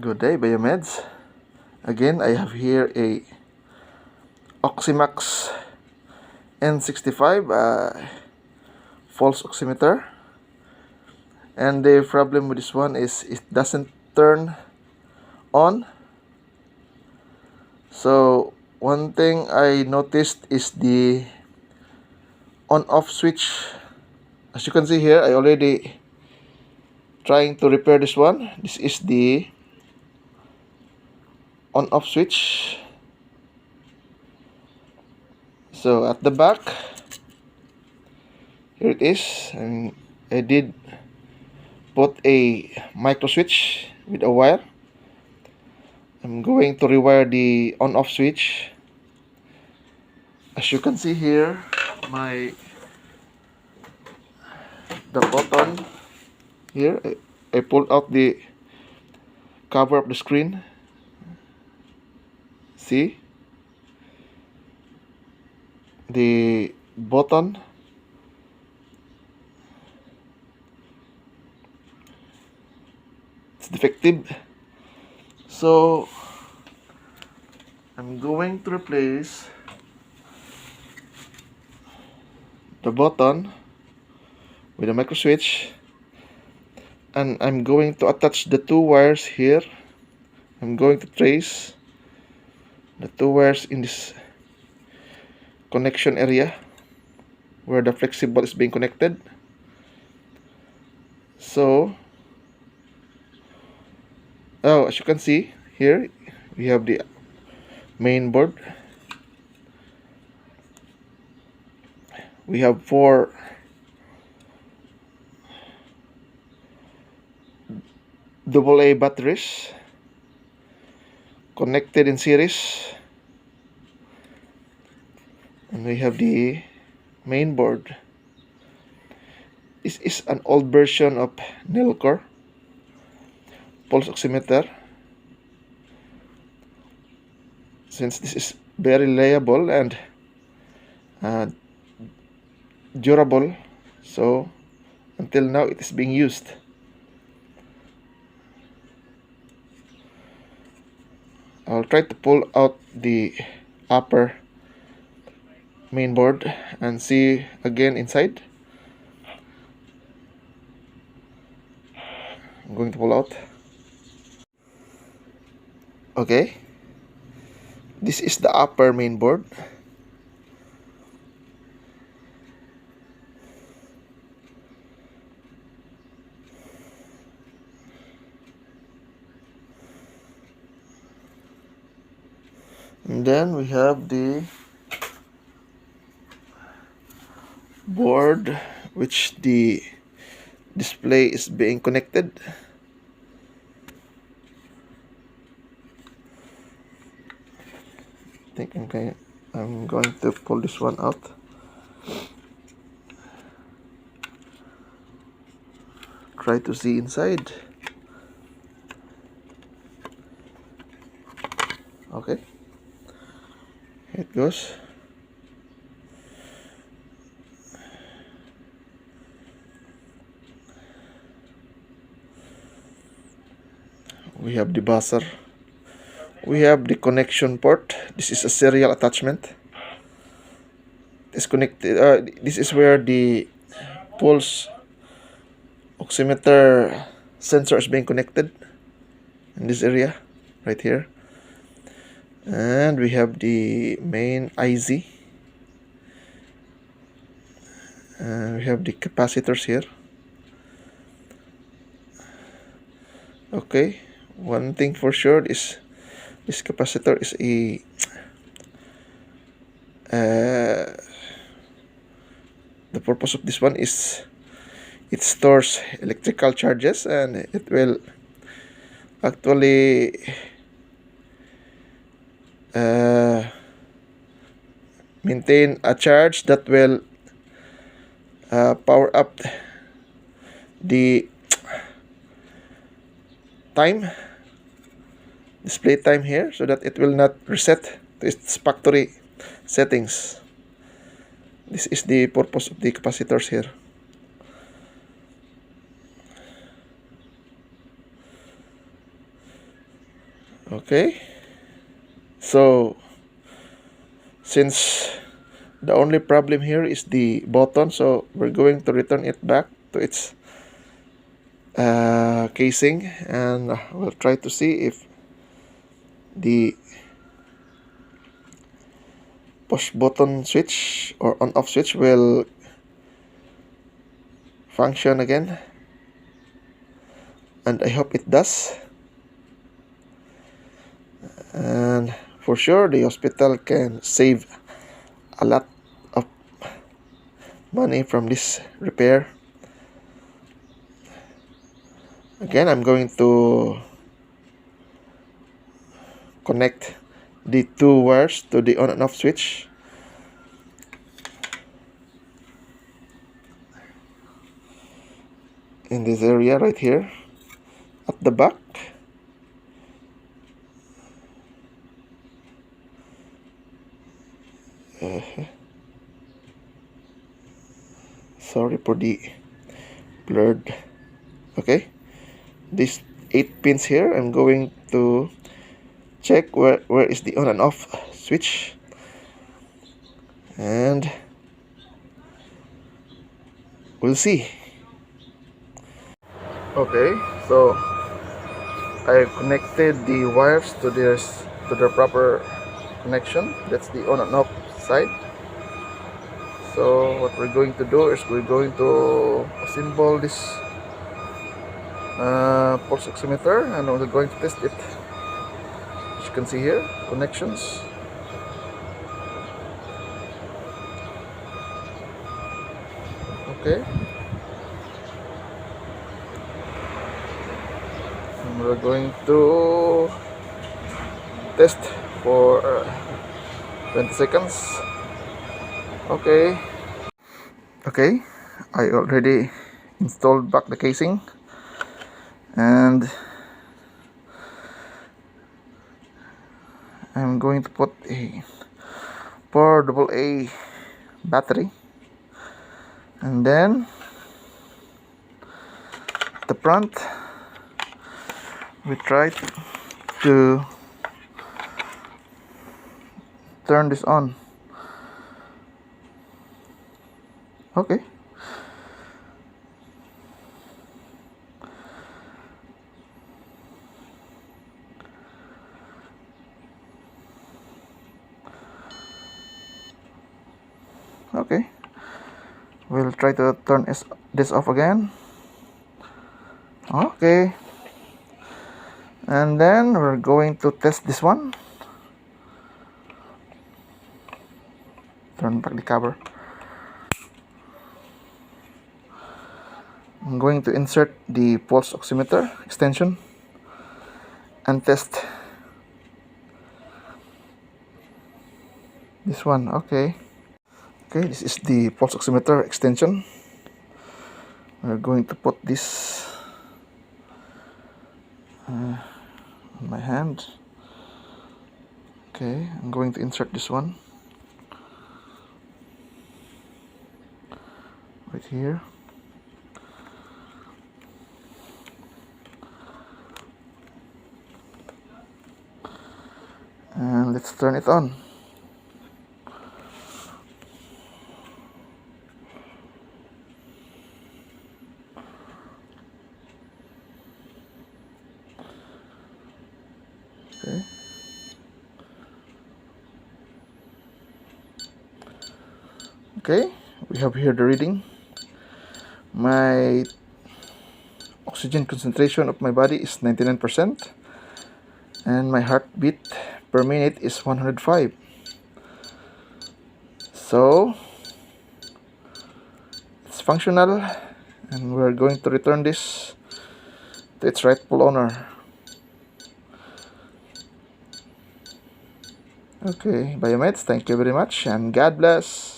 Good day, Biomeds. Again, I have here a Oximax n-65 false oximeter, and the problem with this one is it doesn't turn on. So one thing I noticed is the on-off switch. As you can see here, I already trying to repair this one. This is the on-off switch. So at the back, here it is, and I did put a micro switch with a wire. I'm going to rewire the on-off switch. As you can see here, the button here, I pulled out the cover of the screen. See the button, it's defective, so I'm going to replace the button with a micro switch, and I'm going to attach the two wires here. I'm going to trace the two wires in this connection area where the flexible is being connected. So as you can see here, we have the main board. We have 4 AA batteries connected in series, and we have the main board. This is an old version of Nellcor pulse oximeter. Since this is very reliable and durable, so until now it is being used. I'll try to pull out the upper main board and see again inside. I'm going to pull out. Okay, this is the upper main board. And then we have the board which the display is being connected. I think I'm going to pull this one out. Try to see inside. Okay, here it goes. We have the buzzer. We have the connection port. This is a serial attachment. It's connected. This is where the pulse oximeter sensor is being connected, in this area right here. And we have the main IZ. We have the capacitors here. Okay, one thing for sure is this capacitor is the purpose of this one is it stores electrical charges, and it will actually maintain a charge that will power up the display time here, so that it will not reset to its factory settings. This is the purpose of the capacitors here. Okay, so since the only problem here is the button, so we're going to return it back to its casing, and we'll try to see if the push button switch or on off switch will function again, and I hope it does. And for sure the hospital can save a lot of money from this repair. Again, I'm going to connect the two wires to the on and off switch. In this area right here at the back. Sorry for the blurred. Okay, these 8 pins here, I'm going to check where is the on and off switch, and we'll see. Okay, so I connected the wires to their proper connection. That's the on and off side. So what we're going to do is we're going to assemble this pulse oximeter, and we're going to test it. As you can see here, connections. Okay, and we're going to test for 20 seconds. Okay, I already installed back the casing, and I'm going to put a 4AA battery, and then the front we try to turn this on. Okay, we'll try to turn this off again. Okay, and then we're going to test this one. Turn back the cover. I'm going to insert the pulse oximeter extension and test this one. Okay, this is the pulse oximeter extension. We're going to put this on my hand. Okay, I'm going to insert this one right here. And let's turn it on. Okay, we have here the reading. My oxygen concentration of my body is 99%, and my heartbeat per minute is 105. So it's functional, and we're going to return this to its rightful owner. Okay, biomates, thank you very much, and God bless.